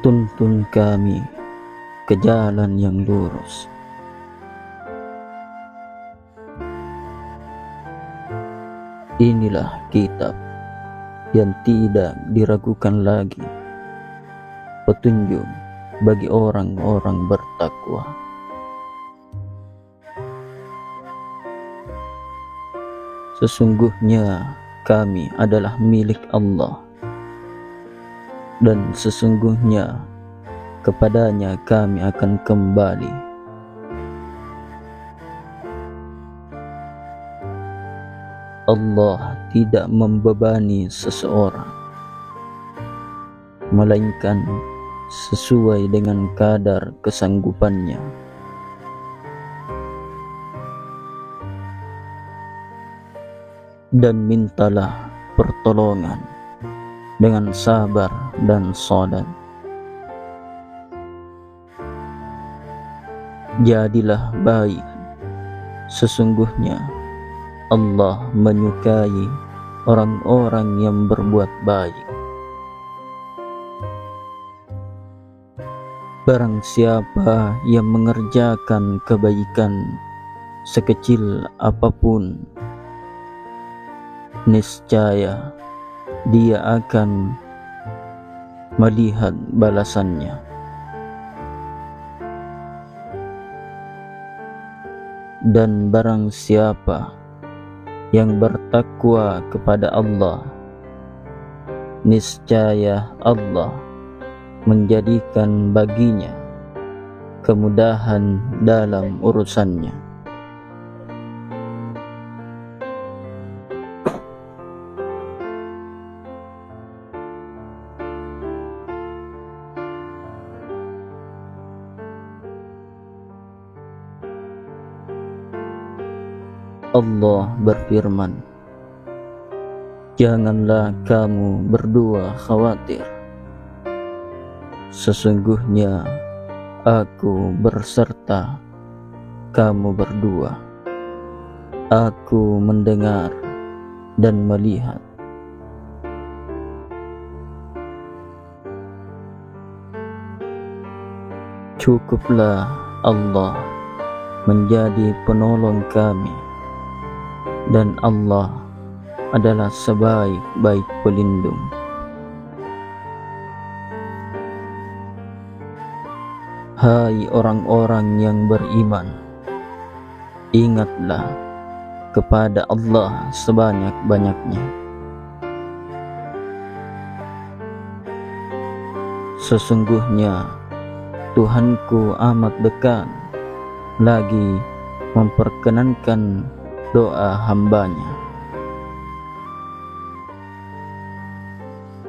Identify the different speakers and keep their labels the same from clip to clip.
Speaker 1: tuntun kami ke jalan yang lurus. Inilah kitab yang tidak diragukan lagi, petunjuk bagi orang-orang bertakwa. Sesungguhnya kami adalah milik Allah, dan sesungguhnya kepadanya kami akan kembali. Allah tidak membebani seseorang, melainkan sesuai dengan kadar kesanggupannya. Dan mintalah pertolongan dengan sabar dan salat. Jadilah baik, sesungguhnya Allah menyukai orang-orang yang berbuat baik. Barang siapa yang mengerjakan kebaikan sekecil apapun, niscaya dia akan melihat balasannya. Dan barang siapa yang bertakwa kepada Allah, niscaya Allah menjadikan baginya kemudahan dalam urusannya. Allah berfirman, "Janganlah kamu berdua khawatir. Sesungguhnya Aku berserta kamu berdua. Aku mendengar dan melihat." Cukuplah Allah menjadi penolong kami, dan Allah adalah sebaik-baik pelindung. Hai orang-orang yang beriman, ingatlah kepada Allah sebanyak-banyaknya. Sesungguhnya Tuhanku amat dekat, lagi memperkenankan doa hambanya.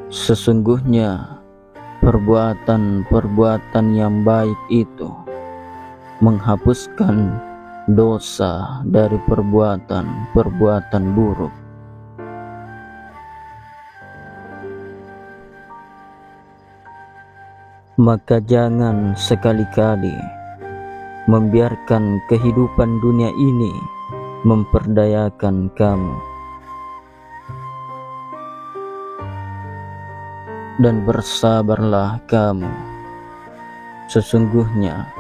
Speaker 1: Sesungguhnya perbuatan-perbuatan yang baik itu menghapuskan dosa dari perbuatan-perbuatan buruk. Maka jangan sekali-kali membiarkan kehidupan dunia ini memperdayakan kamu, dan bersabarlah kamu. Sesungguhnya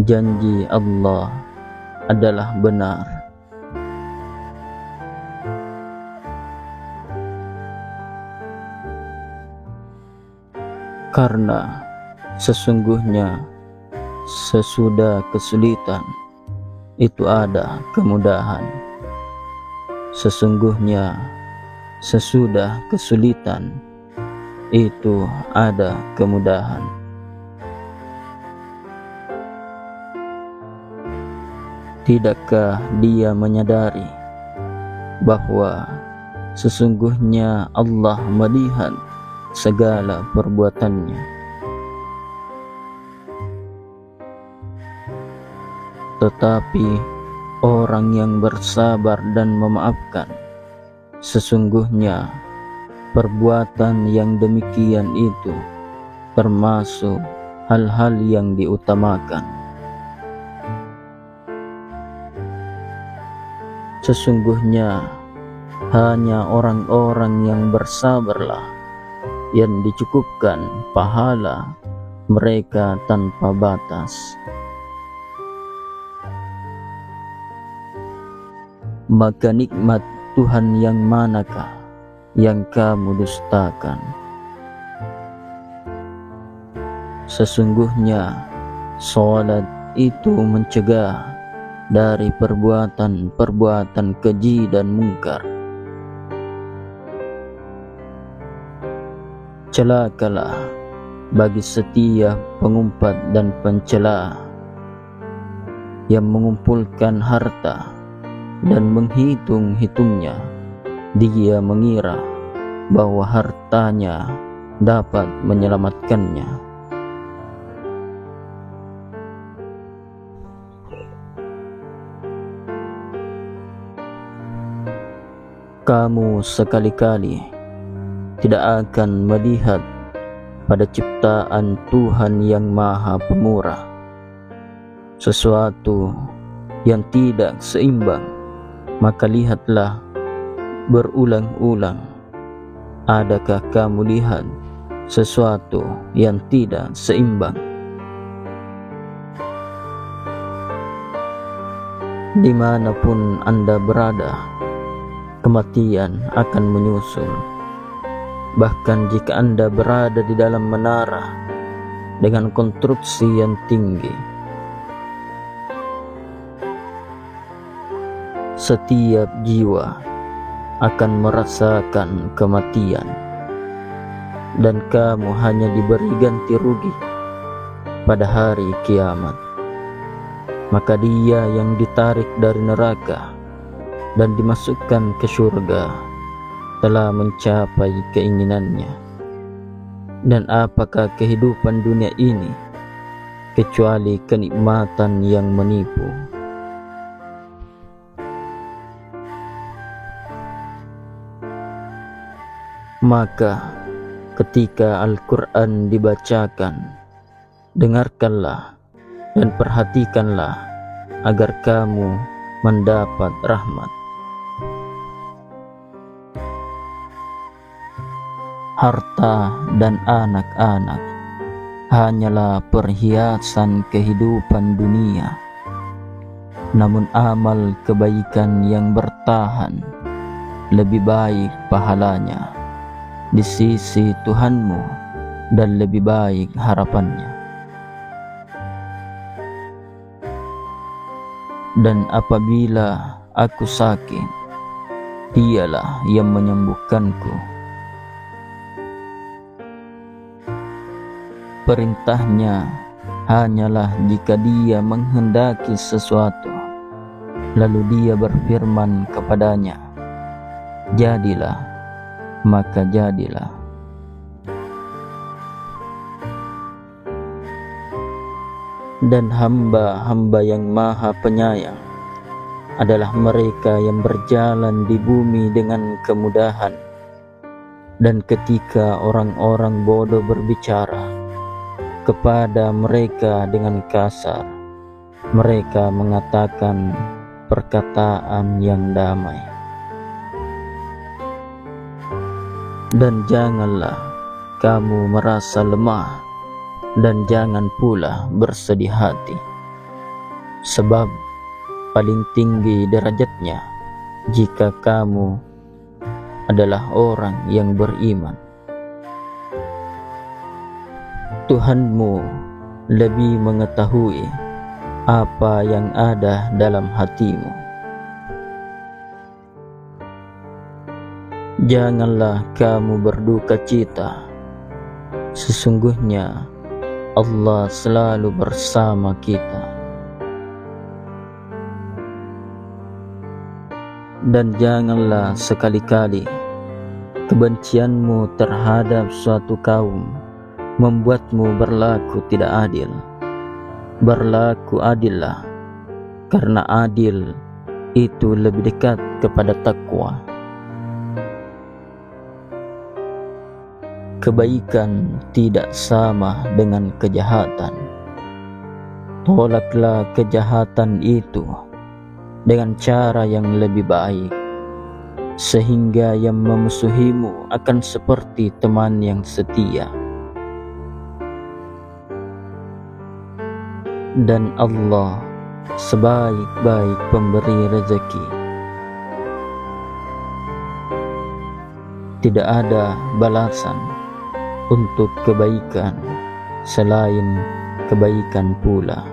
Speaker 1: janji Allah adalah benar. Karena sesungguhnya sesudah kesulitan itu ada kemudahan. Sesungguhnya sesudah kesulitan itu ada kemudahan. Tidakkah dia menyadari bahwa sesungguhnya Allah melihat segala perbuatannya? Tetapi orang yang bersabar dan memaafkan, sesungguhnya perbuatan yang demikian itu termasuk hal-hal yang diutamakan. Sesungguhnya hanya orang-orang yang bersabarlah yang dicukupkan pahala mereka tanpa batas. Maka nikmat Tuhan yang manakah yang kamu dustakan? Sesungguhnya salat itu mencegah dari perbuatan-perbuatan keji dan mungkar. Celakalah bagi setiap pengumpat dan pencela yang mengumpulkan harta dan menghitung-hitungnya. Dia mengira bahwa hartanya dapat menyelamatkannya. Kamu sekali-kali tidak akan melihat pada ciptaan Tuhan yang Maha Pemurah sesuatu yang tidak seimbang, maka lihatlah berulang-ulang. Adakah kamu lihat sesuatu yang tidak seimbang? Dimanapun Anda berada, kematian akan menyusul. Bahkan jika Anda berada di dalam menara dengan konstruksi yang tinggi, setiap jiwa akan merasakan kematian, dan kamu hanya diberi ganti rugi pada hari kiamat. Maka dia yang ditarik dari neraka dan dimasukkan ke surga telah mencapai keinginannya. Dan apakah kehidupan dunia ini kecuali kenikmatan yang menipu? Maka ketika Al-Quran dibacakan, dengarkanlah dan perhatikanlah agar kamu mendapat rahmat. Harta dan anak-anak hanyalah perhiasan kehidupan dunia, namun amal kebaikan yang bertahan lebih baik pahalanya di sisi Tuhanmu dan lebih baik harapannya. Dan apabila aku sakit, Dialah yang menyembuhkanku. Perintahnya hanyalah jika Dia menghendaki sesuatu, lalu Dia berfirman kepadanya, jadilah, maka jadilah. Dan hamba-hamba yang Maha Penyayang adalah mereka yang berjalan di bumi dengan kemudahan. Dan ketika orang-orang bodoh berbicara kepada mereka dengan kasar, mereka mengatakan perkataan yang damai. Dan janganlah kamu merasa lemah, dan jangan pula bersedih hati, sebab paling tinggi derajatnya jika kamu adalah orang yang beriman. Tuhanmu lebih mengetahui apa yang ada dalam hatimu. Janganlah kamu berduka cita, sesungguhnya Allah selalu bersama kita. Dan janganlah sekali-kali kebencianmu terhadap suatu kaum membuatmu berlaku tidak adil. Berlaku adillah, karena adil itu lebih dekat kepada takwa. Kebaikan tidak sama dengan kejahatan. Tolaklah kejahatan itu dengan cara yang lebih baik, sehingga yang memusuhimu akan seperti teman yang setia. dan Allah sebaik-baik pemberi rezeki. Tidak ada balasan untuk kebaikan selain kebaikan pula.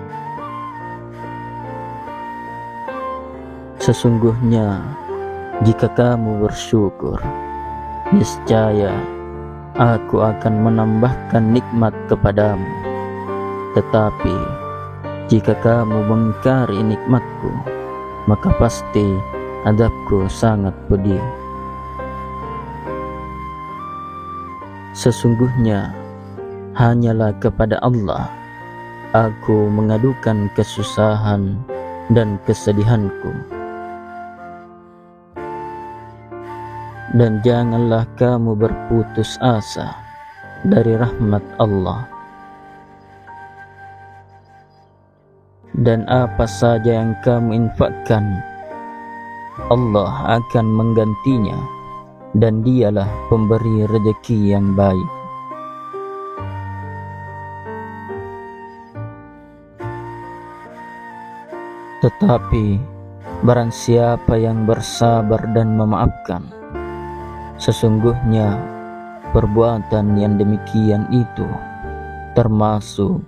Speaker 1: Sesungguhnya jika kamu bersyukur, niscaya aku akan menambahkan nikmat kepadamu. Tetapi jika kamu mengingkari nikmatku, maka pasti azabku sangat pedih. Sesungguhnya hanyalah kepada Allah aku mengadukan kesusahan dan kesedihanku. Dan janganlah kamu berputus asa dari rahmat Allah. Dan apa saja yang kamu infakkan, Allah akan menggantinya, dan Dialah pemberi rezeki yang baik. Tetapi barang siapa yang bersabar dan memaafkan, sesungguhnya perbuatan yang demikian itu termasuk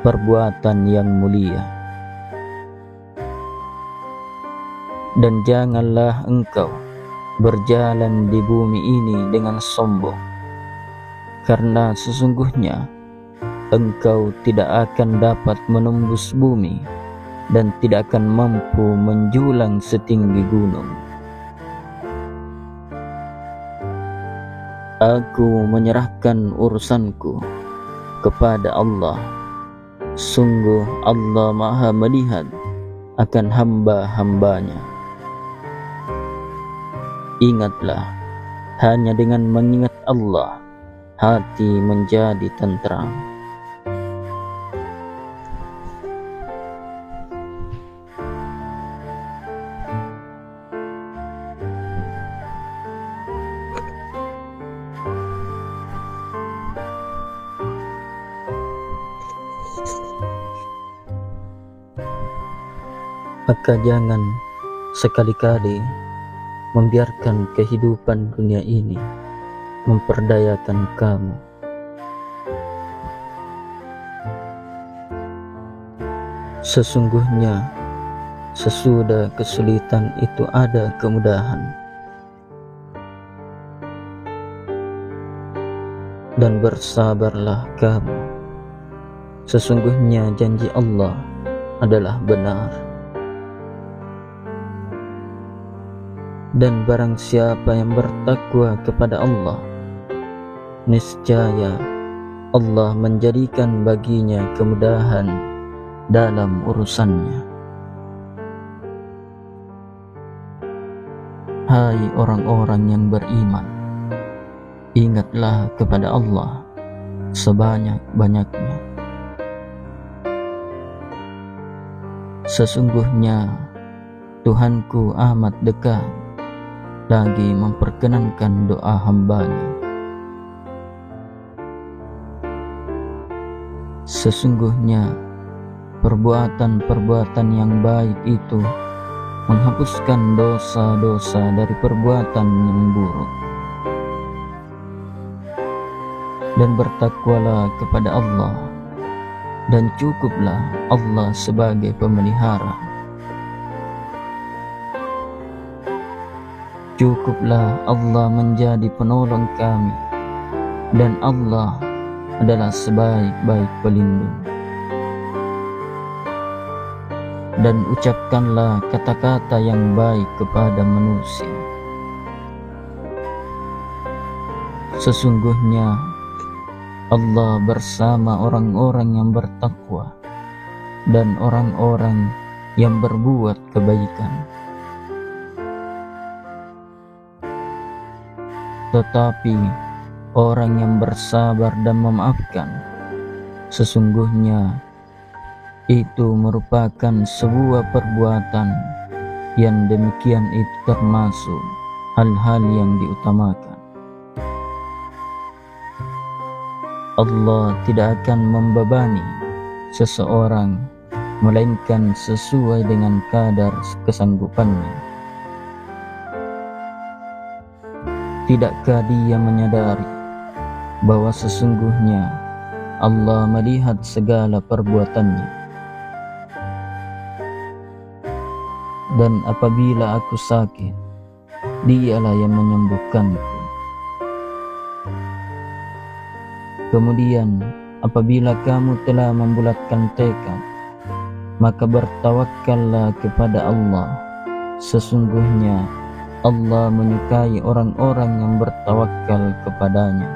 Speaker 1: perbuatan yang mulia. Dan janganlah engkau berjalan di bumi ini dengan sombong, karena sesungguhnya engkau tidak akan dapat menembus bumi dan tidak akan mampu menjulang setinggi gunung. Aku menyerahkan urusanku kepada Allah. Sungguh Allah Maha melihat akan hamba-hambanya. Ingatlah, hanya dengan mengingat Allah, hati menjadi tentram. Maka jangan sekali-kali membiarkan kehidupan dunia ini memperdayakan kamu. Sesungguhnya sesudah kesulitan itu ada kemudahan. Dan bersabarlah kamu. Sesungguhnya janji Allah adalah benar. Dan barang siapa yang bertakwa kepada Allah, niscaya Allah menjadikan baginya kemudahan dalam urusannya. Hai orang-orang yang beriman, ingatlah kepada Allah sebanyak-banyaknya. Sesungguhnya Tuhanku amat dekat, lagi memperkenankan doa hambanya. Sesungguhnya perbuatan-perbuatan yang baik itu menghapuskan dosa-dosa dari perbuatan yang buruk. Dan bertakwalah kepada Allah, dan cukuplah Allah sebagai pemelihara. Cukuplah Allah menjadi penolong kami, dan Allah adalah sebaik-baik pelindung. Dan ucapkanlah kata-kata yang baik kepada manusia. Sesungguhnya Allah bersama orang-orang yang bertakwa dan orang-orang yang berbuat kebaikan. Tetapi orang yang bersabar dan memaafkan, sesungguhnya itu merupakan sebuah perbuatan yang demikian itu termasuk hal-hal yang diutamakan. Allah tidak akan membebani seseorang melainkan sesuai dengan kadar kesanggupannya. Tidakkah dia menyadari bahwa sesungguhnya Allah melihat segala perbuatannya? Dan apabila aku sakit, Dialah yang menyembuhkanku. Kemudian apabila kamu telah membulatkan tekad, maka bertawakkallah kepada Allah. Sesungguhnya Allah menyukai orang-orang yang bertawakal kepadanya.